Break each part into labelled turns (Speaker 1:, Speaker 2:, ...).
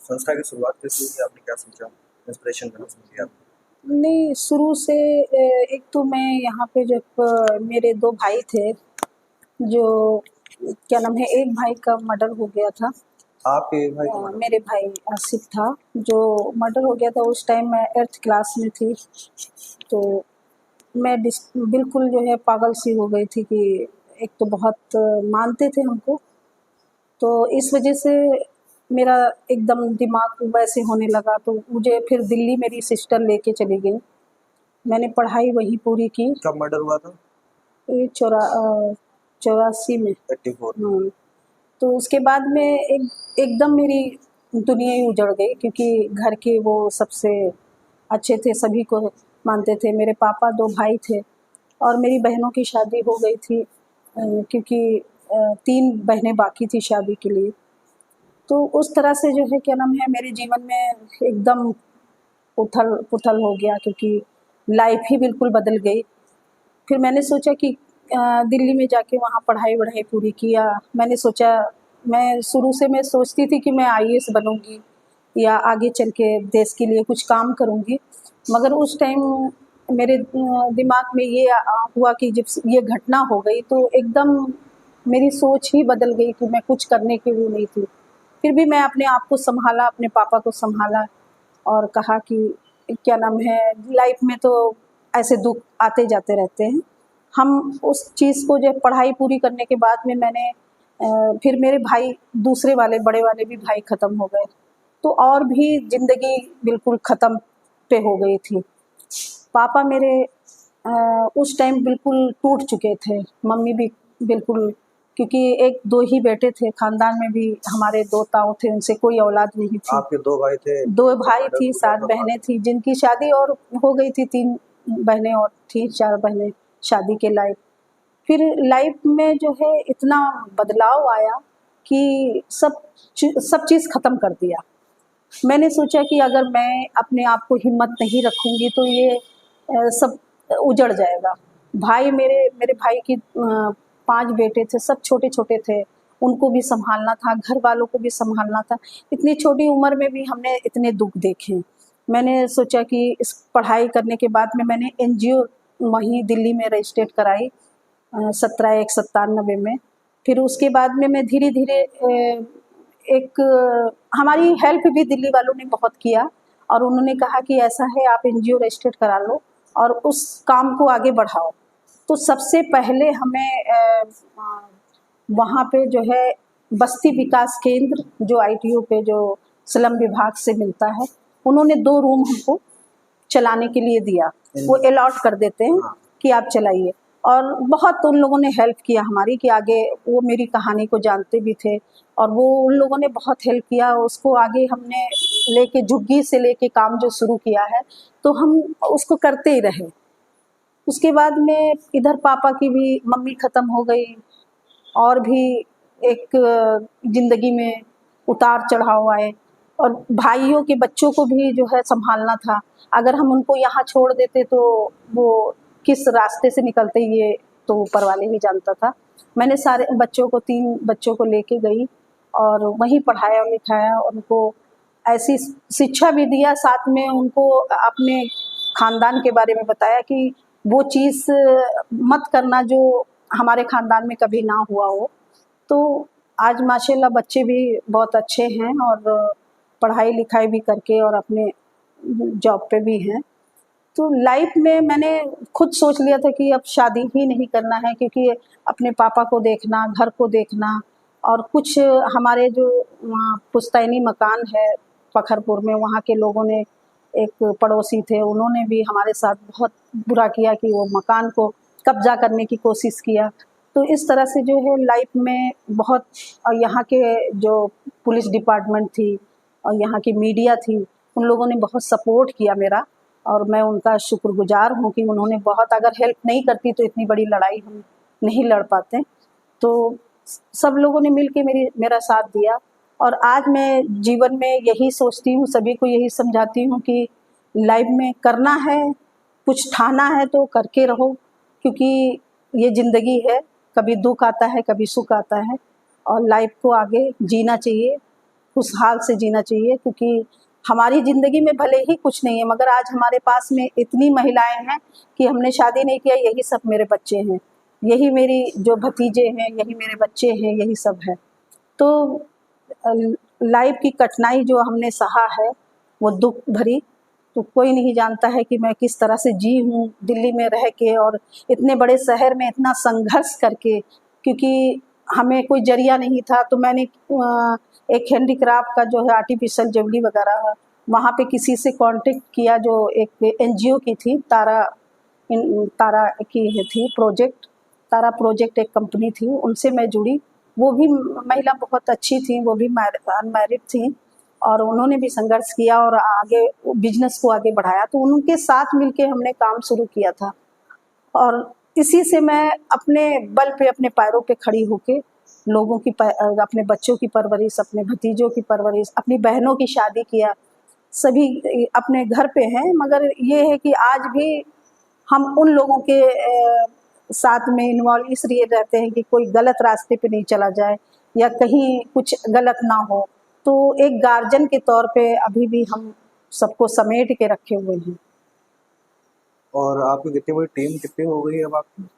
Speaker 1: संस्था की शुरुआत कैसे हुई? आपने क्या सोचा? इंस्पिरेशन कहाँ से मिली आपको?
Speaker 2: नहीं, शुरू से एक तो मैं यहाँ पे जब मेरे 2 भाई थे, जो क्या नाम है, एक भाई का मर्डर हो गया था।
Speaker 1: आपके भाई का मर्डर?
Speaker 2: मेरे भाई आसिफ था, जो मर्डर हो गया था। उस टाइम मैं 8th क्लास में थी। तो मैं बिल्कुल जो है पागल सी हो गई थी कि एक तो बहुत मानते थे हमको, तो इस वजह से मेरा एकदम दिमाग वैसे होने लगा। तो मुझे फिर दिल्ली मेरी सिस्टर लेके चली गई। मैंने पढ़ाई वहीं पूरी की।
Speaker 1: कब मर्डर हुआ था?
Speaker 2: ये 84 में।
Speaker 1: 84 में।
Speaker 2: हाँ, तो उसके बाद में एकदम मेरी दुनिया ही उजड़ गई, क्योंकि घर के वो सबसे अच्छे थे, सभी को मानते थे। मेरे पापा 2 भाई थे और मेरी बहनों की शादी हो गई थी, क्योंकि 3 बहनें बाकी थी शादी के लिए। तो उस तरह से जो है क्या नाम है, मेरे जीवन में एकदम उथल-पुथल हो गया, क्योंकि लाइफ ही बिल्कुल बदल गई। फिर मैंने सोचा कि दिल्ली में जाके वहाँ पढ़ाई-वढ़ाई पूरी किया। मैंने सोचा, मैं शुरू से मैं सोचती थी कि मैं आईएएस बनूँगी या आगे चल के देश के लिए कुछ काम करूँगी। मगर उस टाइम मेरे दिमाग में ये हुआ कि जब ये घटना हो गई तो एकदम मेरी सोच ही बदल गई कि मैं कुछ करने की वो नहीं थी। फिर भी मैं अपने आप को सँभाला, अपने पापा को सँभाला और कहा कि क्या नाम है, लाइफ में तो ऐसे दुःख आते जाते रहते हैं। हम उस चीज़ को, जब पढ़ाई पूरी करने के बाद में मैंने फिर मेरे भाई दूसरे वाले बड़े वाले भी भाई ख़त्म हो गए, तो और भी ज़िंदगी बिल्कुल ख़त्म पे हो गई थी। पापा मेरे उस टाइम बिल्कुल टूट चुके थे, मम्मी भी बिल्कुल, क्योंकि 1-2 ही बेटे थे, ख़ानदान में भी हमारे 2 ताऊ थे, उनसे कोई औलाद नहीं थी।
Speaker 1: आपके 2 भाई थे?
Speaker 2: 2 भाई थी, 7 बहनें थी, जिनकी शादी और हो गई थी, 3 बहनें और थी, 4 बहनें शादी के लायक। फिर लाइफ में जो है इतना बदलाव आया कि सब चीज़ ख़त्म कर दिया। मैंने सोचा कि अगर मैं अपने आप को हिम्मत नहीं रखूँगी तो ये सब उजड़ जाएगा। भाई मेरे मेरे भाई की 5 बेटे थे, सब छोटे-छोटे थे, उनको भी सँभालना था, घर वालों को भी सँभालना था। इतनी छोटी उम्र में भी हमने इतने दुःख देखे। मैंने सोचा कि इस पढ़ाई करने के बाद में मैंने एनजीओ वहीं दिल्ली में रजिस्ट्रेट कराई 17/1/97 में। फिर उसके बाद में मैं धीरे-धीरे हमारी हेल्प भी दिल्ली वालों ने बहुत किया और उन्होंने कहा कि ऐसा है, आप एनजीओ रजिस्ट्रेट करा लो और उस काम को आगे बढ़ाओ। तो सबसे पहले हमें वहाँ पे जो है बस्ती विकास केंद्र, जो आईटीओ पे जो स्लम विभाग से मिलता है, उन्होंने 2 रूम हमको चलाने के लिए दिया। वो अलॉट कर देते हैं कि आप चलाइए, और बहुत उन लोगों ने हेल्प किया हमारी कि आगे, वो मेरी कहानी को जानते भी थे और वो उन लोगों ने बहुत हेल्प किया। उसको आगे हमने लेके झुग्गी से लेके काम जो शुरू किया है, तो हम उसको करते ही रहे। उसके बाद में इधर पापा की भी मम्मी ख़त्म हो गई और भी एक ज़िंदगी में उतार-चढ़ाव आए और भाइयों के बच्चों को भी जो है सँभालना था। अगर हम उनको यहाँ छोड़ देते तो वो किस रास्ते से निकलते, ये तो ऊपर वाले ही जानता था। मैंने सारे बच्चों को, 3 बच्चों को लेके गई और वहीं पढ़ाया-लिखाया, उनको ऐसी शिक्षा भी दिया, साथ में उनको अपने ख़ानदान के बारे में बताया कि वो चीज़ मत करना जो हमारे ख़ानदान में कभी ना हुआ हो। तो आज माशाल्लाह बच्चे भी बहुत अच्छे हैं और पढ़ाई-लिखाई भी करके और अपने जॉब पे भी हैं। तो लाइफ में मैंने खुद सोच लिया था कि अब शादी ही नहीं करना है, क्योंकि अपने पापा को देखना, घर को देखना, और कुछ हमारे जो वहाँ पुश्तैनी मकान है पखरपुर में, वहाँ के लोगों ने, एक पड़ोसी थे, उन्होंने भी हमारे साथ बहुत बुरा किया कि वो मकान को कब्जा करने की कोशिश किया। तो इस तरह से जो है लाइफ में बहुत, और यहाँ के जो पुलिस डिपार्टमेंट थी और यहाँ की मीडिया थी, उन लोगों ने बहुत सपोर्ट किया मेरा, और मैं उनका शुक्रगुजार हूँ कि उन्होंने बहुत, अगर हेल्प नहीं करती तो इतनी बड़ी लड़ाई हम नहीं लड़ पाते। तो सब लोगों ने मिल के मेरा साथ दिया और आज मैं जीवन में यही सोचती हूँ, सभी को यही समझाती हूँ कि लाइफ में करना है, कुछ ठाना है तो करके रहो, क्योंकि ये ज़िंदगी है, कभी दुख आता है, कभी सुख आता है, और लाइफ को आगे जीना चाहिए। खुशहाल से जीना चाहिए, क्योंकि हमारी ज़िंदगी में भले ही कुछ नहीं है, मगर आज हमारे पास में इतनी महिलाएं हैं कि हमने शादी नहीं किया, यही सब मेरे बच्चे हैं, यही मेरी जो भतीजे हैं, यही मेरे बच्चे हैं, यही सब है। तो लाइफ की कठिनाई जो हमने सहा है वो दुख भरी, तो कोई नहीं जानता है कि मैं किस तरह से जी हूँ दिल्ली में रह के, और इतने बड़े शहर में इतना संघर्ष करके, क्योंकि हमें कोई जरिया नहीं था। तो मैंने एक हैंडीक्राफ्ट का जो है आर्टिफिशियल ज्वेलरी वगैरह, वहाँ पे किसी से कांटेक्ट किया, जो एक एनजीओ की थी, तारा की थी प्रोजेक्ट, तारा प्रोजेक्ट एक कंपनी थी, उनसे मैं जुड़ी। वो भी महिला बहुत अच्छी थी, वो भी अनमैरिड थी, और उन्होंने भी संघर्ष किया और आगे बिजनेस को आगे बढ़ाया। तो उनके साथ मिलके हमने काम शुरू किया था, और इसी से मैं अपने बल पे अपने पैरों पे खड़ी होके लोगों की अपने बच्चों की परवरिश, अपने भतीजों की परवरिश, अपनी बहनों की शादी किया, सभी अपने घर पे हैं। मगर ये है कि आज भी हम उन लोगों के साथ में इन्वॉल्व इसलिए रहते हैं कि कोई गलत रास्ते पे नहीं चला जाए या कहीं कुछ गलत ना हो। तो एक गार्जियन के तौर पे अभी भी हम सबको समेट के रखे हुए हैं।
Speaker 1: और आपकी कितनी बड़ी टीम कितनी हो गई अब आपकी?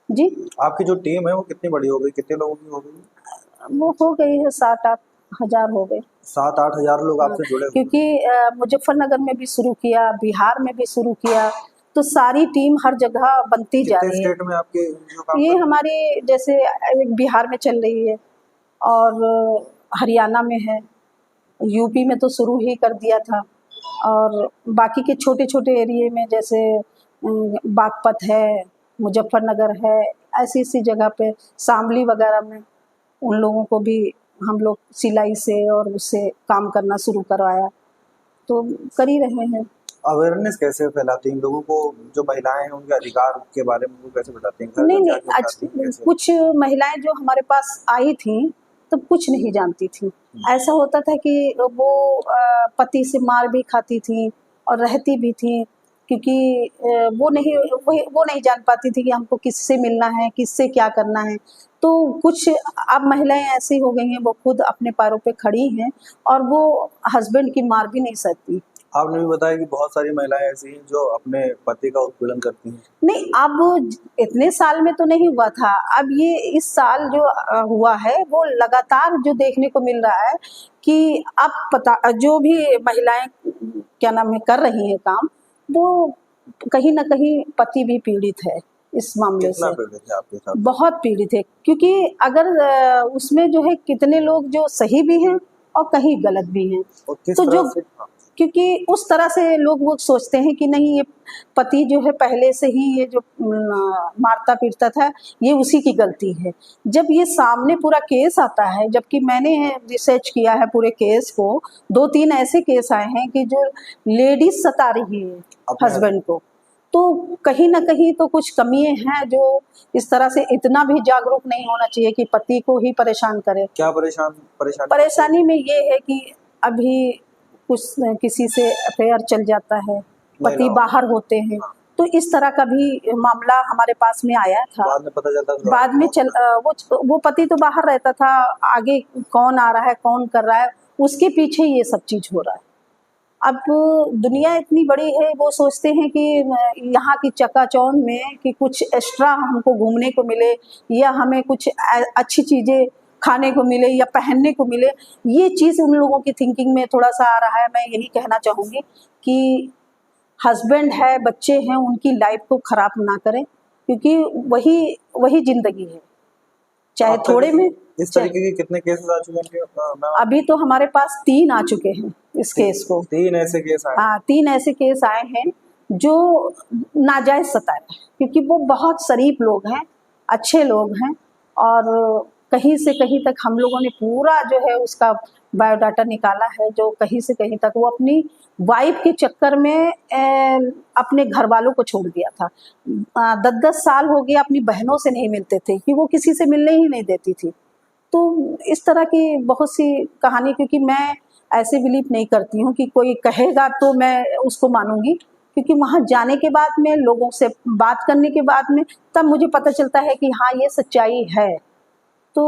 Speaker 2: जी,
Speaker 1: आपकी जो टीम है वो कितनी बड़ी हो गई, कितने लोगों की हो गई?
Speaker 2: वो हो गई है 7-8 हजार हो गए।
Speaker 1: 7-8 हजार लोग
Speaker 2: हाँ,
Speaker 1: आपसे जुड़े हुए?
Speaker 2: क्योंकि मुजफ्फरनगर में भी शुरू किया, बिहार में भी शुरू किया, तो सारी टीम हर जगह बनती जा
Speaker 1: कितने
Speaker 2: रही है।
Speaker 1: स्टेट में आपके जो काम
Speaker 2: ये
Speaker 1: कर रहे
Speaker 2: हमारे जैसे एक बिहार में चल रही है, और हरियाणा में है, यूपी में तो शुरू ही कर दिया था, और बाकी के छोटे छोटे एरिए में जैसे बागपत है, मुजफ्फरनगर है, ऐसी ऐसी जगह पे शामली वगैरह में उन लोगों को भी हम लोग सिलाई से और उससे काम करना शुरू करवाया, तो कर ही रहे हैं।
Speaker 1: अवेयरनेस कैसे फैलाती हैं लोगों को, जो महिलाएं हैं उनके अधिकार के बारे में वो कैसे बताती हैं? घर
Speaker 2: नहीं
Speaker 1: घर
Speaker 2: नहीं,
Speaker 1: जाके
Speaker 2: आज
Speaker 1: बताती हैं कैसे?
Speaker 2: कुछ महिलाएं जो हमारे पास आई थी तो कुछ नहीं जानती थी। ऐसा होता था कि वो पति से मार भी खाती थी और रहती भी थी, क्योंकि वो नहीं जान पाती थी कि हमको किससे मिलना है, किससे क्या करना है। तो कुछ अब महिलाएं ऐसी हो गई हैं, वो खुद अपने पैरों पे खड़ी हैं और वो हस्बैंड की मार भी नहीं सकती।
Speaker 1: आपने भी बताया कि बहुत सारी महिलाएं ऐसी हैं जो अपने पति का उत्पीड़न करती हैं।
Speaker 2: नहीं, अब इतने साल में तो नहीं हुआ था, अब ये इस साल जो हुआ है वो लगातार जो देखने को मिल रहा है कि अब पता जो भी महिलाएं क्या नाम है कर रही हैं काम, वो कहीं ना कहीं पति भी पीड़ित है इस मामले
Speaker 1: कितना
Speaker 2: से,
Speaker 1: पीड़ित है आपके साथ?
Speaker 2: बहुत पीड़ित है। क्योंकि अगर उसमें जो है कितने लोग जो सही भी हैं और कहीं गलत भी हैं,
Speaker 1: और किस
Speaker 2: तो
Speaker 1: तरह
Speaker 2: जो
Speaker 1: से?
Speaker 2: क्योंकि उस तरह से लोग वो सोचते हैं कि नहीं, ये पति जो है पहले से ही ये जो मारता पीटता था, ये उसी की गलती है। जब ये सामने पूरा केस आता है, जबकि मैंने रिसर्च किया है पूरे केस को, 2-3 ऐसे केस आए हैं कि जो लेडीज सता रही है हस्बैंड को, तो कहीं ना कहीं तो कुछ कमियां हैं जो इस तरह से इतना भी जागरूक नहीं होना चाहिए कि पति को ही परेशान करे।
Speaker 1: क्या
Speaker 2: परेशानी में ये है कि अभी कुछ किसी से अफेयर चल जाता है, पति बाहर होते हैं, तो इस तरह का भी मामला हमारे पास में आया था।
Speaker 1: बाद में पता चलता था,
Speaker 2: बाद में वो पति तो बाहर रहता था, आगे कौन आ रहा है कौन कर रहा है उसके पीछे ये सब चीज हो रहा है। अब दुनिया इतनी बड़ी है, वो सोचते हैं कि यहाँ की चकाचौंध में कि कुछ एक्स्ट्रा हमको घूमने को मिले या हमें कुछ अच्छी चीजें खाने को मिले या पहनने को मिले, ये चीज़ उन लोगों की थिंकिंग में थोड़ा सा आ रहा है। मैं यही कहना चाहूँगी कि हस्बैंड है, बच्चे हैं, उनकी लाइफ को खराब ना करें, क्योंकि वही जिंदगी है, चाहे थोड़े में।
Speaker 1: इस तरीके के कितने केसेस आ चुके हैं?
Speaker 2: अभी तो हमारे पास 3 आ चुके हैं इस केस को।
Speaker 1: 3 ऐसे केस आए?
Speaker 2: हाँ, 3 ऐसे केस आए हैं जो नाजायज सताए, क्योंकि वो बहुत शरीफ लोग हैं, अच्छे लोग हैं, और कहीं से कहीं तक हम लोगों ने पूरा जो है उसका बायोडाटा निकाला है, जो कहीं से कहीं तक वो अपनी वाइफ के चक्कर में अपने घर वालों को छोड़ दिया था। 10-10 साल हो गया अपनी बहनों से नहीं मिलते थे कि वो किसी से मिलने ही नहीं देती थी। तो इस तरह की बहुत सी कहानी, क्योंकि मैं ऐसे बिलीव नहीं करती हूँ कि कोई कहेगा तो मैं उसको मानूंगी, क्योंकि वहाँ जाने के बाद में, लोगों से बात करने के बाद में, तब मुझे पता चलता है कि हाँ ये सच्चाई है। तो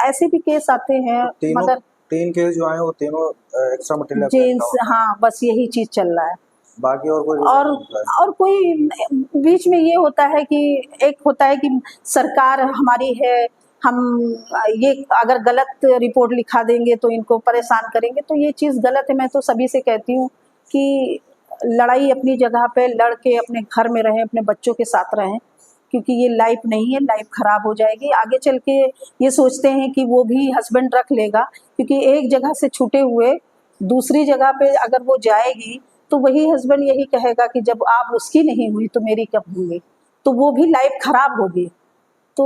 Speaker 2: ऐसे भी केस आते हैं।
Speaker 1: तीनों,
Speaker 2: मगर
Speaker 1: 3 केस जो आए वो तीनों एक्स्ट्रा मटेरियल
Speaker 2: जेंट्स, हाँ बस यही चीज चल रहा है।
Speaker 1: बाकी और कोई
Speaker 2: और
Speaker 1: रीजन होता है?
Speaker 2: और कोई बीच में ये होता है कि एक होता है कि सरकार हमारी है, हम ये अगर गलत रिपोर्ट लिखा देंगे तो इनको परेशान करेंगे, तो ये चीज़ गलत है। मैं तो सभी से कहती हूँ कि लड़ाई अपनी जगह पे लड़ के अपने घर में रहें, अपने बच्चों के साथ रहें, क्योंकि ये लाइफ नहीं है, लाइफ खराब हो जाएगी आगे चल के। ये सोचते हैं कि वो भी हस्बैंड रख लेगा, क्योंकि एक जगह से छूटे हुए दूसरी जगह पे अगर वो जाएगी तो वही हस्बैंड यही कहेगा कि जब आप उसकी नहीं हुई तो मेरी कब होंगी, तो वो भी लाइफ खराब होगी। तो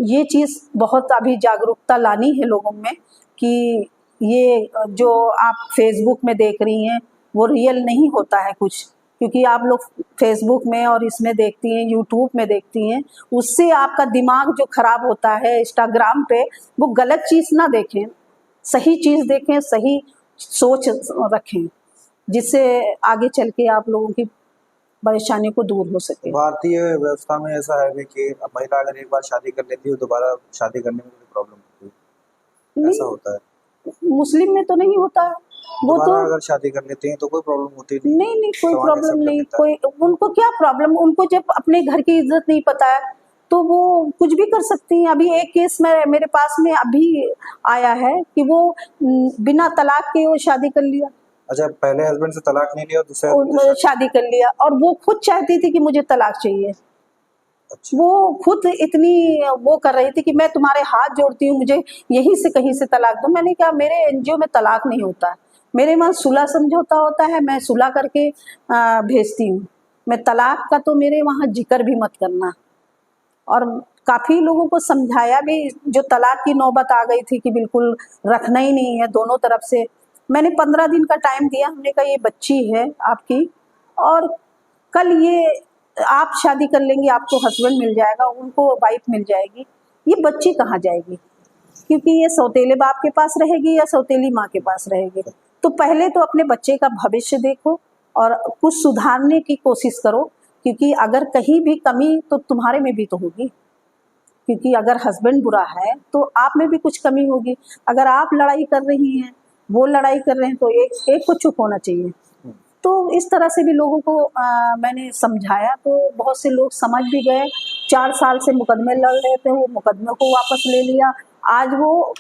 Speaker 2: ये चीज़ बहुत अभी जागरूकता लानी है लोगों में कि ये जो आप फेसबुक में देख रही हैं वो रियल नहीं होता है कुछ, क्योंकि आप लोग फेसबुक में और इसमें देखती हैं, यूट्यूब में देखती हैं, उससे आपका दिमाग जो खराब होता है। इंस्टाग्राम पे वो गलत चीज़ ना देखें, सही चीज़ देखें, सही सोच रखें, जिससे आगे चल के आप लोगों की परेशानी को दूर हो सके।
Speaker 1: भारतीय व्यवस्था में ऐसा है कि महिला अगर एक बार शादी कर लेती है तो दोबारा शादी करने में कोई प्रॉब्लम होती है, ऐसा
Speaker 2: नहीं,
Speaker 1: होता है?
Speaker 2: मुस्लिम में तो नहीं होता है वो तो।
Speaker 1: दोबारा अगर शादी कर लेते हैं तो कोई प्रॉब्लम होती नहीं?
Speaker 2: नहीं कोई
Speaker 1: समाज
Speaker 2: प्रॉब्लम
Speaker 1: एक्सेप्ट कर
Speaker 2: नहीं,
Speaker 1: लेता है?
Speaker 2: कोई उनको क्या प्रॉब्लम, उनको जब अपने घर की इज्जत नहीं पता है तो वो कुछ भी कर सकती हैं। अभी एक केस में मेरे पास में अभी आया है कि वो बिना तलाक के वो शादी कर लिया,
Speaker 1: अच्छा, पहले हस्बैंड से तलाक नहीं लिया और दूसरे हस्बैंड से
Speaker 2: और शादी कर लिया, और वो खुद चाहती थी कि मुझे तलाक चाहिए।
Speaker 1: अच्छा,
Speaker 2: वो खुद इतनी वो कर रही थी कि मैं तुम्हारे हाथ जोड़ती हूँ, मुझे यहीं से कहीं से तलाक दो। मैंने कहा मेरे एनजीओ में तलाक नहीं होता है, मेरे वहाँ सुलह समझौता होता है, मैं सुलह करके भेजती हूँ। मैं तलाक का तो मेरे वहाँ जिक्र भी मत करना। और काफ़ी लोगों को समझाया भी, जो तलाक की नौबत आ गई थी कि बिल्कुल रखना ही नहीं है दोनों तरफ से। मैंने 15 दिन का टाइम दिया, हमने कहा ये बच्ची है आपकी, और कल ये आप शादी कर लेंगे, आपको हस्बैंड मिल जाएगा, उनको वाइफ मिल जाएगी, ये बच्ची कहाँ जाएगी, क्योंकि ये सौतेले बाप के पास रहेगी या सौतेली माँ के पास रहेगी। तो पहले तो अपने बच्चे का भविष्य देखो और कुछ सुधारने की कोशिश करो, क्योंकि अगर कहीं भी कमी तो तुम्हारे में भी तो होगी, क्योंकि अगर हस्बैंड बुरा है तो आप में भी कुछ कमी होगी। अगर आप लड़ाई कर रही हैं, वो लड़ाई कर रहे हैं, तो एक को चुप होना चाहिए। तो इस तरह से भी लोगों को मैंने समझाया, तो बहुत से लोग समझ भी गए। 4 साल से मुकदमे लड़ रहे थे, वो मुकदमे को वापस ले लिया। आज वो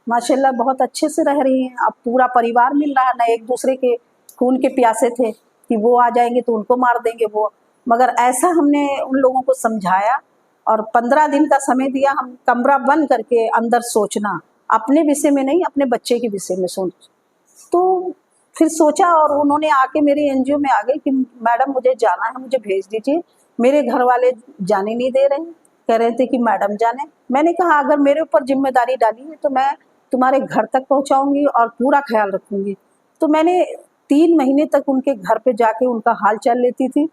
Speaker 2: माशाल्लाह बहुत अच्छे से रह रही हैं। अब पूरा परिवार मिल रहा है, ना एक दूसरे के खून के प्यासे थे कि वो आ जाएंगे तो उनको मार देंगे वो। मगर ऐसा हमने उन लोगों को समझाया और 15 दिन का समय दिया, हम कमरा बंद करके अंदर सोचना, अपने विषय में नहीं, अपने बच्चे के विषय में सोच। तो फिर सोचा और उन्होंने आके मेरे एनजीओ में आ गए कि मैडम मुझे जाना है, मुझे भेज दीजिए। मेरे घर वाले जाने नहीं दे रहे हैं, कह रहे थे कि मैडम जाने। मैंने कहा अगर मेरे ऊपर जिम्मेदारी डाली है तो मैं तुम्हारे घर तक पहुंचाऊंगी और पूरा ख्याल रखूंगी। तो मैंने 3 महीने तक उनके घर पे जाके उनका हाल चाल लेती थी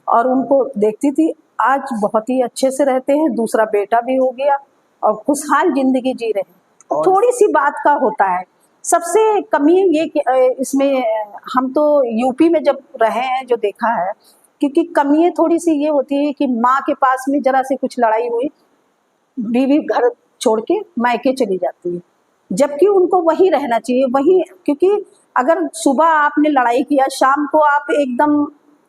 Speaker 2: और उनको देखती थी। आज बहुत ही अच्छे से रहते हैं, दूसरा बेटा भी हो गया और खुशहाल जिंदगी जी रहे हैं। थोड़ी सी बात का होता है, सबसे कमी ये कि इसमें हम तो यूपी में जब रहे हैं, जो देखा है, क्योंकि कमियाँ थोड़ी सी ये होती है कि माँ के पास में जरा से कुछ लड़ाई हुई, बीवी घर छोड़ के मायके चली जाती है, जबकि उनको वही रहना चाहिए, वही। क्योंकि अगर सुबह आपने लड़ाई किया, शाम को आप एकदम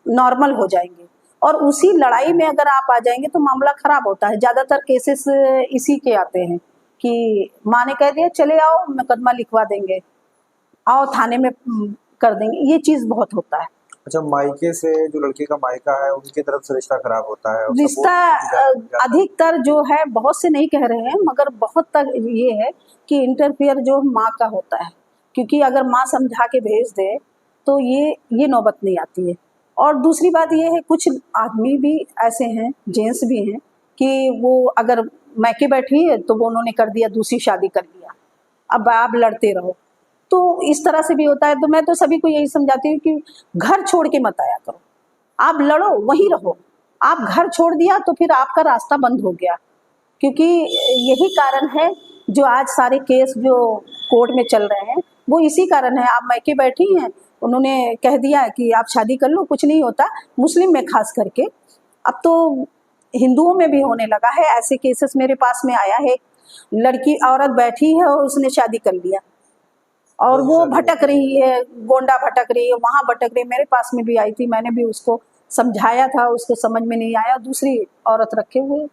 Speaker 2: नॉर्मल हो जाएंगे, और उसी लड़ाई में अगर आप आ जाएंगे तो मामला खराब होता है। ज़्यादातर केसेस इसी के आते हैं कि माँ ने कह दिया चले आओ, मुकदमा लिखवा देंगे, आओ थाने में कर देंगे, ये चीज़ बहुत होता है।
Speaker 1: अच्छा, मायके से जो लड़के का मायका है उनकी तरफ से रिश्ता खराब होता है और
Speaker 2: रिश्ता अधिकतर जो है, बहुत से नहीं कह रहे हैं, मगर बहुत तक ये है कि इंटरफेयर जो माँ का होता है, क्योंकि अगर माँ समझा के भेज दे तो ये नौबत नहीं आती है। और दूसरी बात ये है, कुछ आदमी भी ऐसे हैं, जेंट्स भी हैं, कि वो अगर मैके बैठी है तो वो उन्होंने कर दिया, दूसरी शादी कर लिया, अब आप लड़ते रहो। तो इस तरह से भी होता है। तो मैं तो सभी को यही समझाती हूँ कि घर छोड़ के मत आया करो, आप लड़ो वहीं रहो। आप घर छोड़ दिया तो फिर आपका रास्ता बंद हो गया, क्योंकि यही कारण है जो आज सारे केस जो कोर्ट में चल रहे हैं वो इसी कारण है। आप मैके बैठी हैं, उन्होंने कह दिया कि आप शादी कर लो, कुछ नहीं होता, मुस्लिम में खास करके। अब तो हिंदुओं में भी होने लगा है, ऐसे केसेस मेरे पास में आया है। लड़की औरत बैठी है और उसने शादी कर लिया, और वो
Speaker 1: शादी
Speaker 2: भटक रही है, गोंडा भटक रही है, वहाँ भटक रही है। मेरे पास में भी आई थी, मैंने भी उसको समझाया था, उसको समझ में नहीं आया, दूसरी औरत रखे हुए।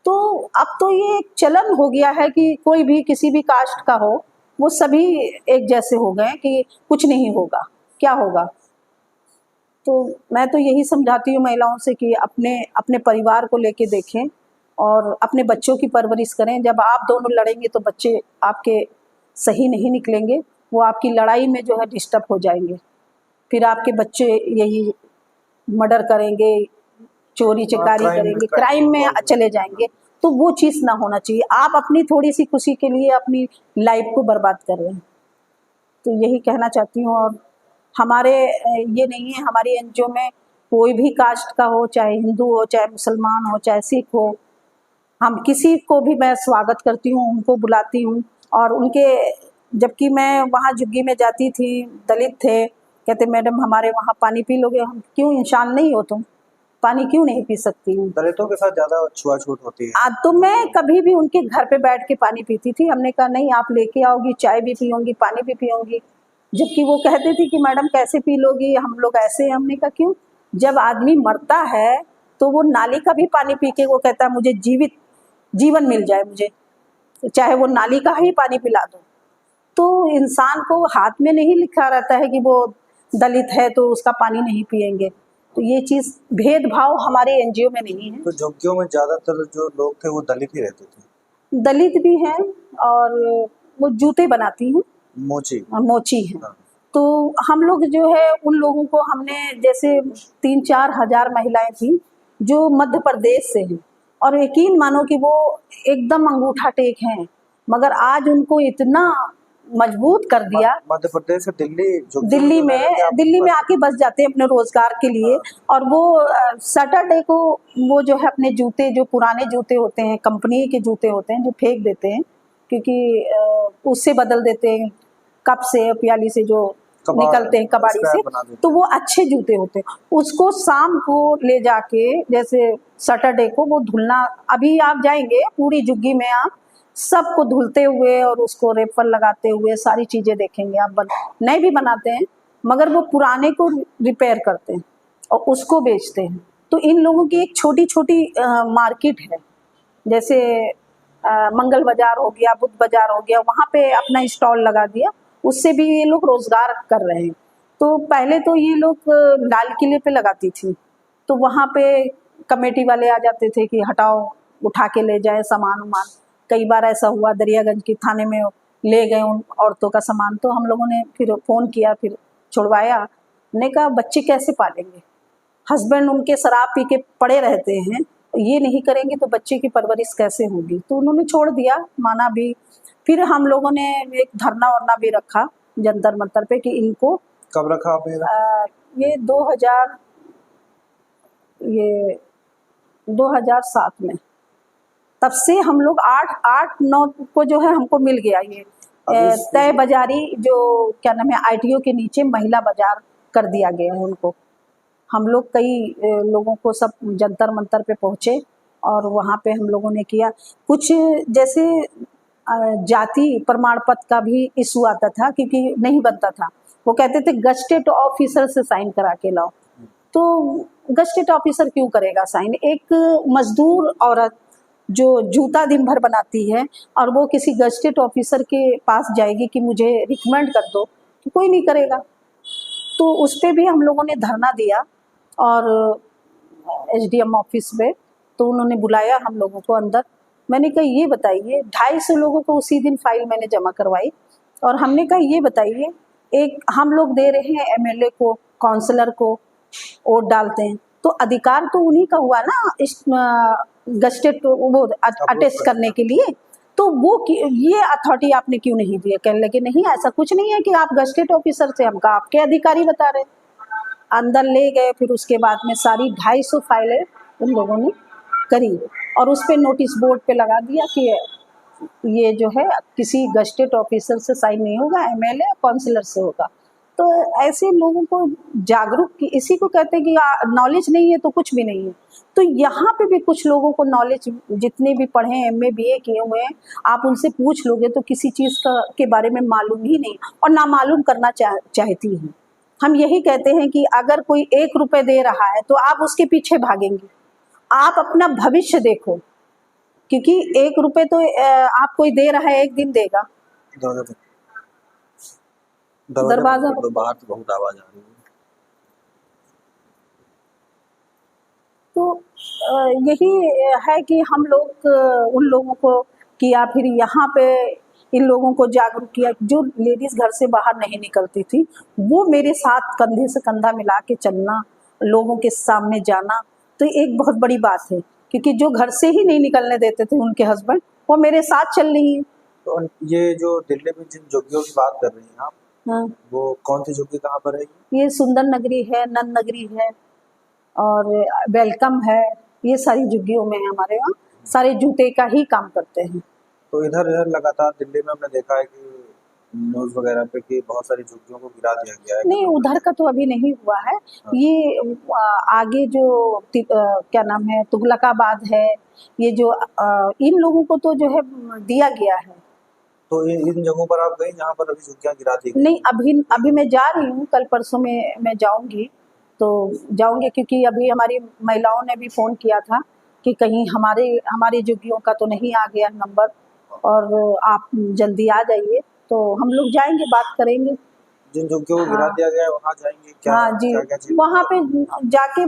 Speaker 2: तो अब तो ये एक चलन हो गया है कि कोई भी किसी भी कास्ट का हो, वो सभी एक जैसे हो गए कि कुछ नहीं होगा, क्या होगा। तो मैं तो यही समझाती हूँ महिलाओं से कि अपने अपने परिवार को लेके देखें और अपने बच्चों की परवरिश करें। जब आप दोनों लड़ेंगे तो बच्चे आपके सही नहीं निकलेंगे, वो आपकी लड़ाई में जो है डिस्टर्ब हो जाएंगे। फिर आपके बच्चे यही मर्डर करेंगे, चोरी चकारी करेंगे, क्राइम में चले जाएंगे। तो वो चीज़ ना होना चाहिए। आप अपनी थोड़ी सी खुशी के लिए अपनी लाइफ को बर्बाद कर रहे हैं। तो यही कहना चाहती हूँ। और हमारे ये नहीं है, हमारी एनजीओ में कोई भी कास्ट का हो, चाहे हिंदू हो, चाहे मुसलमान हो, चाहे सिख हो, हम किसी को भी मैं स्वागत करती हूँ, उनको बुलाती हूँ। और उनके, जबकि मैं वहाँ झुग्गी में जाती थी, दलित थे, कहते मैडम हमारे वहाँ पानी पी लोगे। हम क्यों, इंसान नहीं हो तुम, पानी क्यों नहीं पी सकती हूँ?
Speaker 1: दलितों के साथ ज्यादा छुआछूत होती है।
Speaker 2: तो मैं कभी भी उनके घर पे बैठ के पानी पीती थी। हमने कहा नहीं, आप लेके आओगी, चाय भी पियोगी, पानी भी पियोगी। जबकि वो कहते थे कि मैडम कैसे पी लोगी, हम लोग ऐसे हैं। हमने कहा क्यों, जब आदमी मरता है तो वो नाली का भी पानी पी के वो कहता है मुझे जीवन मिल जाए, मुझे चाहे वो नाली का ही पानी पिला दो। तो इंसान को हाथ में नहीं लिखा रहता है कि वो दलित है तो उसका पानी नहीं पिएंगे। तो ये चीज़ भेदभाव हमारे एनजीओ में नहीं है।
Speaker 1: तो झुग्गियों में ज्यादातर जो लोग थे वो दलित ही रहते थे।
Speaker 2: दलित भी हैं और वो जूते बनाती हैं, मोची है।
Speaker 1: हाँ।
Speaker 2: तो हम लोग जो है उन लोगों को, हमने जैसे 3-4 हजार महिलाएं थी जो मध्य प्रदेश से हैं, और यकीन मानो कि वो एकदम अंगूठा टेक हैं, मगर आज उनको इतना मजबूत कर दिया।
Speaker 1: मध्य प्रदेश से
Speaker 2: दिल्ली में आके बस जाते हैं अपने रोजगार के लिए। और वो सैटरडे को वो जो है अपने जूते, जो पुराने जूते होते हैं, कंपनी के जूते होते हैं, जो फेंक देते हैं, क्योंकि उससे बदल देते हैं, कप से, प्याली से जो निकलते हैं, कबाड़ी से, तो वो अच्छे जूते होते हैं। उसको शाम को ले जाके, जैसे सैटरडे को वो धुलना, अभी आप जाएंगे पूरी झुग्गी में, आप सबको धुलते हुए और उसको रेपर लगाते हुए सारी चीज़ें देखेंगे आप। नए भी बनाते हैं, मगर वो पुराने को रिपेयर करते हैं और उसको बेचते हैं। तो इन लोगों की एक छोटी छोटी मार्केट है, जैसे मंगल बाजार हो गया, बुद्ध बाजार हो गया, वहाँ पे अपना स्टॉल लगा दिया, उससे भी ये लोग रोजगार कर रहे हैं। तो पहले तो ये लोग लाल किले पे लगाती थी, तो वहाँ पे कमेटी वाले आ जाते थे कि हटाओ, उठा के ले जाए सामान उमान। कई बार ऐसा हुआ, दरियागंज की थाने में ले गए उन औरतों का सामान। तो हम लोगों ने फिर फ़ोन किया, फिर छुड़वाया। ने कहा बच्चे कैसे पालेंगे, हस्बैंड उनके शराब पी के पड़े रहते हैं, ये नहीं करेंगे तो बच्चे की परवरिश कैसे होगी। तो उन्होंने छोड़ दिया, माना भी। फिर हम लोगों ने एक धरना वरना भी रखा जंतर मंतर पे कि इनको।
Speaker 1: कब रखा आपने?
Speaker 2: ये 2007 में। तब से हम लोग 8-9 को जो है हमको मिल गया ये तय बाजारी, जो क्या नाम है, ITO के नीचे महिला बाजार कर दिया गया है उनको। हम लोग कई लोगों को सब जंतर मंतर पे पहुँचे और वहाँ पे हम लोगों ने किया कुछ। जैसे जाति प्रमाण पत्र का भी इशू आता था, क्योंकि नहीं बनता था। वो कहते थे गस्टेट ऑफिसर से साइन करा के लाओ। तो गस्टेट ऑफिसर क्यों करेगा साइन? एक मजदूर औरत जो जूता दिन भर बनाती है और वो किसी गस्टेट ऑफिसर के पास जाएगी कि मुझे रिकमेंड कर दो, तो कोई नहीं करेगा। तो उस पर भी हम लोगों ने धरना दिया और SDM ऑफिस पे। तो उन्होंने बुलाया हम लोगों को अंदर। मैंने कहा ये बताइए, 250 लोगों को उसी दिन फाइल मैंने जमा करवाई और हमने कहा ये बताइए, एक हम लोग दे रहे हैं MLA को, काउंसलर को वोट डालते हैं, तो अधिकार तो उन्हीं का हुआ ना गस्टेट वो अटेस्ट करने के लिए। तो वो ये अथॉरिटी आपने क्यों नहीं दिया? कहने लगे नहीं, ऐसा कुछ नहीं है कि आप गस्टेट ऑफिसर से, हमका आपके अधिकारी बता रहे। अंदर ले गए, फिर उसके बाद में सारी 250 फाइलें उन लोगों ने करी और उस पर नोटिस बोर्ड पे लगा दिया कि ये जो है किसी गस्टेट ऑफिसर से साइन नहीं होगा, MLA काउंसलर से होगा। तो ऐसे लोगों को जागरूक, इसी को कहते हैं कि नॉलेज नहीं है तो कुछ भी नहीं है। तो यहाँ पे भी कुछ लोगों को नॉलेज, जितने भी पढ़े हैं, MA BA किए हुए हैं, आप उनसे पूछ लोगे तो किसी चीज़ का के बारे में मालूम ही नहीं, और ना मालूम करना चाहती है। हम यही कहते हैं कि अगर कोई 1 रुपए दे रहा है तो आप उसके पीछे भागेंगे, आप अपना भविष्य देखो, क्योंकि 1 रुपए तो आप कोई दे रहा है, एक दिन देगा। दरवाजा
Speaker 1: तो बाहर तो बहुत आवाज आ रही है।
Speaker 2: तो यही है कि हम लोग उन लोगों को किया, फिर यहाँ पे इन लोगों को जागरूक किया। जो लेडीज घर से बाहर नहीं निकलती थी, वो मेरे साथ कंधे से कंधा मिला के चलना, लोगों के सामने जाना, तो एक बहुत बड़ी बात है। क्योंकि जो घर से ही नहीं निकलने देते थे उनके हस्बैंड, वो मेरे साथ चल रही है।
Speaker 1: तो ये जो दिल्ली में जिन झुग्गियों की बात कर रही हैं आप,
Speaker 2: हाँ,
Speaker 1: वो कौन सी झुग्गी कहाँ पर है?
Speaker 2: ये सुंदर नगरी है, नंद नगरी है, और वेलकम है। ये सारी झुग्गियों में है। हमारे वहाँ सारे जूते का ही काम करते हैं।
Speaker 1: तो इधर लगातार दिल्ली में हमने देखा है कि न्यूज़ वगैरह पे कि बहुत सारी झुग्गियों को गिरा दिया गया है।
Speaker 2: नहीं, उधर का तो अभी नहीं हुआ है। ये आगे जो क्या नाम है, तुगलकाबाद है, ये जो इन लोगों को तो जो है दिया गया है।
Speaker 1: तो इन जगहों पर आप गई जहाँ पर अभी झुग्गियाँ गिरा दी गई?
Speaker 2: नहीं, अभी मैं जा रही हूँ, कल परसों में मैं जाऊंगी, तो जाऊंगी, क्योंकि अभी हमारी महिलाओं ने भी फ़ोन किया था कि कहीं हमारे झुग्गियों का तो नहीं आ गया नंबर, और आप जल्दी आ जाइए। तो हम लोग जाएंगे, बात करेंगे।
Speaker 1: जिन झुग्गियों को गिरा दिया गया है वहाँ जाएंगे क्या?
Speaker 2: हाँ जी,
Speaker 1: क्या चीज़?
Speaker 2: वहाँ पे जाके,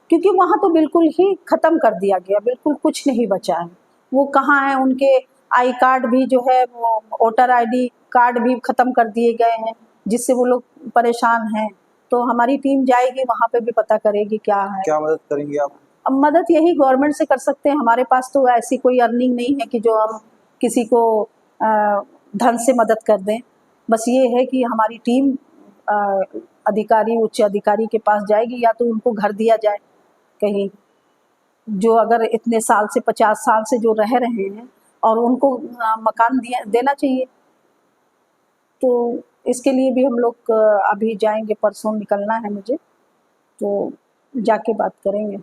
Speaker 2: क्योंकि वहाँ तो बिल्कुल ही ख़त्म कर दिया गया, बिल्कुल कुछ नहीं बचा है। वो कहाँ है, उनके आई कार्ड भी जो है, वो वोटर ID कार्ड भी ख़त्म कर दिए गए हैं, जिससे वो लोग परेशान हैं। तो हमारी टीम जाएगी वहाँ पे भी, पता करेगी क्या है।
Speaker 1: क्या मदद करेंगे आप?
Speaker 2: अब मदद यही गवर्नमेंट से कर सकते हैं। हमारे पास तो ऐसी कोई अर्निंग नहीं है कि जो हम किसी को धन से मदद कर दें। बस ये है कि हमारी टीम अधिकारी, उच्च अधिकारी के पास जाएगी, या तो उनको घर दिया जाए कहीं, जो अगर इतने साल से 50 साल से जो रह रहे हैं, और उनको मकान देना चाहिए। तो इसके लिए भी हम लोग अभी जाएंगे, परसों निकलना है मुझे, तो जाके बात करेंगे।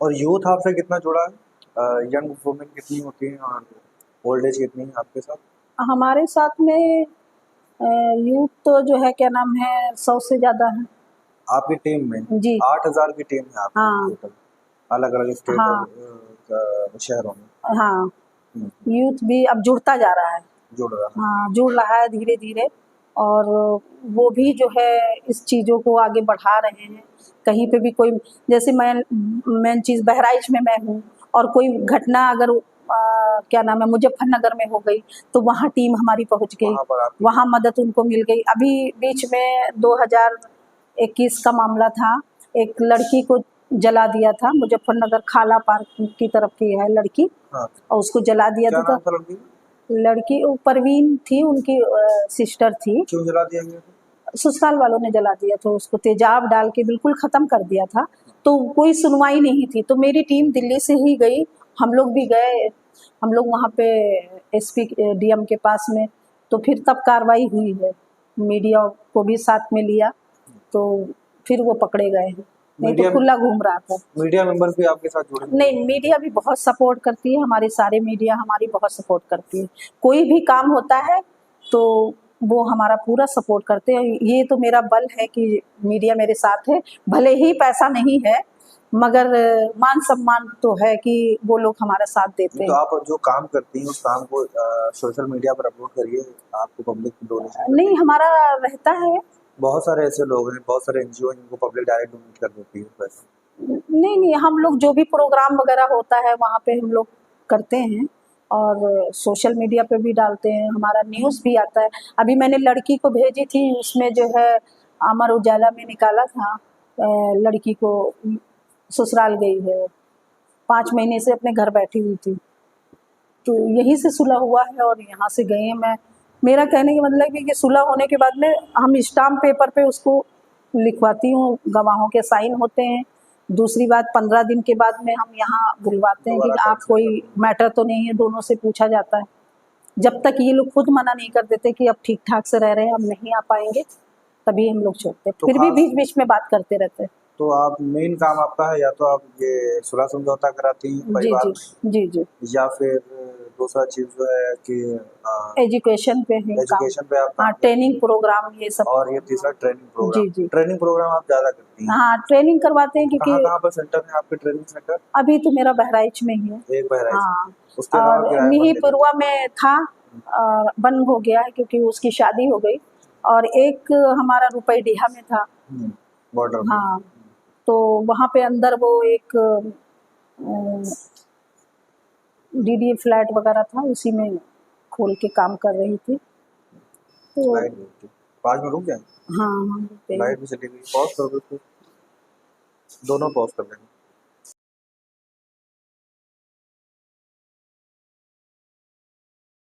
Speaker 1: और यूथ आपसे कितना जुड़ा है? यंग वुमेन कितनी होती हैं और ओल्ड एज कितनी है आपके साथ?
Speaker 2: हमारे साथ में यूथ तो जो है, क्या नाम है, 100 से ज़्यादा है
Speaker 1: आपकी टीम में?
Speaker 2: जी।
Speaker 1: 8,000 की टीम है आपकी
Speaker 2: हाँ।
Speaker 1: टोटल, अलग अलग स्टेट
Speaker 2: हाँ।
Speaker 1: और शहरों में।
Speaker 2: हाँ, यूथ भी अब जुड़ता जा रहा है।
Speaker 1: जुड़ रहा है।
Speaker 2: हाँ, जुड़ रहा है धीरे धीरे, और वो भी जो है इस चीज़ों को आगे बढ़ा रहे हैं। कहीं पे भी कोई, जैसे मेन चीज़ बहराइच में मैं हूँ, और कोई घटना अगर क्या नाम है, मुजफ्फरनगर में हो गई, तो वहाँ टीम हमारी पहुँच गई,
Speaker 1: वहाँ पर आप
Speaker 2: वहाँ मदद उनको मिल गई। अभी बीच में 2021 का मामला था, एक लड़की को जला दिया था मुजफ्फरनगर, खाला पार्क की तरफ की है लड़की,
Speaker 1: हाँ।
Speaker 2: और उसको जला दिया
Speaker 1: क्या
Speaker 2: था।
Speaker 1: नाम था लड़की?
Speaker 2: लड़की वो परवीन थी, उनकी सिस्टर थी।
Speaker 1: क्यों जला दिया गया था?
Speaker 2: ससुराल वालों ने जला दिया था उसको, तेजाब डाल के बिल्कुल ख़त्म कर दिया था। तो कोई सुनवाई नहीं थी, तो मेरी टीम दिल्ली से ही गई, हम लोग भी गए, हम लोग वहाँ पे SP DM के पास में, तो फिर तब कार्रवाई हुई है। मीडिया को भी साथ में लिया, तो फिर वो पकड़े गए हैं, नहीं तो खुला घूम रहा था।
Speaker 1: मीडिया मेंबर्स भी आपके साथ जुड़े?
Speaker 2: नहीं, मीडिया भी बहुत सपोर्ट करती है, हमारे सारे मीडिया हमारी बहुत सपोर्ट करती है। कोई भी काम होता है तो वो हमारा पूरा सपोर्ट करते हैं। ये तो मेरा बल है कि मीडिया मेरे साथ है, भले ही पैसा नहीं है, मगर मान सम्मान तो है कि वो लोग हमारा साथ देते हैं।
Speaker 1: तो आप जो काम करती हैं उस काम को सोशल मीडिया पर अपलोड करिए, आपको पब्लिक डोनेशन
Speaker 2: नहीं, हमारा रहता है।
Speaker 1: बहुत सारे ऐसे लोग हैं, बहुत सारे NGO जिनको पब्लिक डायरेक्ट डोनेट कर देती है पैसा।
Speaker 2: नहीं, हम लोग जो भी प्रोग्राम वगैरह होता है वहाँ पे हम लोग करते हैं, और सोशल मीडिया पे भी डालते हैं, हमारा न्यूज़ भी आता है। अभी मैंने लड़की को भेजी थी, उसमें जो है अमर उजाला में निकाला था, लड़की को ससुराल गई है, वो 5 महीने से अपने घर बैठी हुई थी, तो यहीं से सुलह हुआ है और यहाँ से गए हैं। मेरा कहने का मतलब है कि सुलह होने के बाद में हम स्टाम्प पेपर पे उसको लिखवाती हूँ, गवाहों के साइन होते हैं, दूसरी बात 15 दिन के बाद में हम यहाँ बुलवाते हैं कि
Speaker 1: दोबारा
Speaker 2: आप
Speaker 1: cancel
Speaker 2: कोई मैटर तो नहीं है, दोनों से पूछा जाता है। जब तक ये लोग खुद मना नहीं कर देते कि अब ठीक ठाक से रह रहे हैं, अब नहीं आ पाएंगे, तभी हम लोग छोड़ते हैं।
Speaker 1: तो
Speaker 2: फिर भी
Speaker 1: खास
Speaker 2: बीच बीच में बात करते रहते हैं।
Speaker 1: तो आप मेन काम आपका है या तो आप ये सुलह समझौता कराती हैं
Speaker 2: जी
Speaker 1: परिवार
Speaker 2: जी जी जी।
Speaker 1: में, या फिर दूसरा चीज जो है कि
Speaker 2: एजुकेशन पे है काम।
Speaker 1: एजुकेशन पे आप
Speaker 2: हाँ,
Speaker 1: काम
Speaker 2: ट्रेनिंग प्रोग्राम ये सब।
Speaker 1: और ये तीसरा ट्रेनिंग प्रोग्राम।
Speaker 2: जी जी।
Speaker 1: ट्रेनिंग प्रोग्राम आप ज्यादा करती हैं।
Speaker 2: हाँ, ट्रेनिंग करवाते हैं
Speaker 1: कहाँ
Speaker 2: क्योंकि
Speaker 1: कहाँ पर सेंटर है आपके ट्रेनिंग सेंटर?
Speaker 2: अभी तो मेरा बहराइच में ही है।
Speaker 1: एक बहराइच,
Speaker 2: हाँ,
Speaker 1: उसके अलावा
Speaker 2: और
Speaker 1: किराए पर ले
Speaker 2: मिहीपुरवा में था, बंद हो गया है क्योंकि उसकी शादी हो गई। और एक हमारा रुपईडीहा में था।
Speaker 1: बॉर्डर पे।
Speaker 2: हाँ, तो वहाँ पे अंदर वो एक डीडीए फ्लैट वगैरह था, उसी में खोल के काम कर रही थी। तो
Speaker 1: लाइट गई थी। 5 मिनट रुक जाए।
Speaker 2: हाँ हाँ, रुपए।
Speaker 1: लाइट भी चली गई। पॉज कर दो इसको। दोनों पॉज कर लेंगे।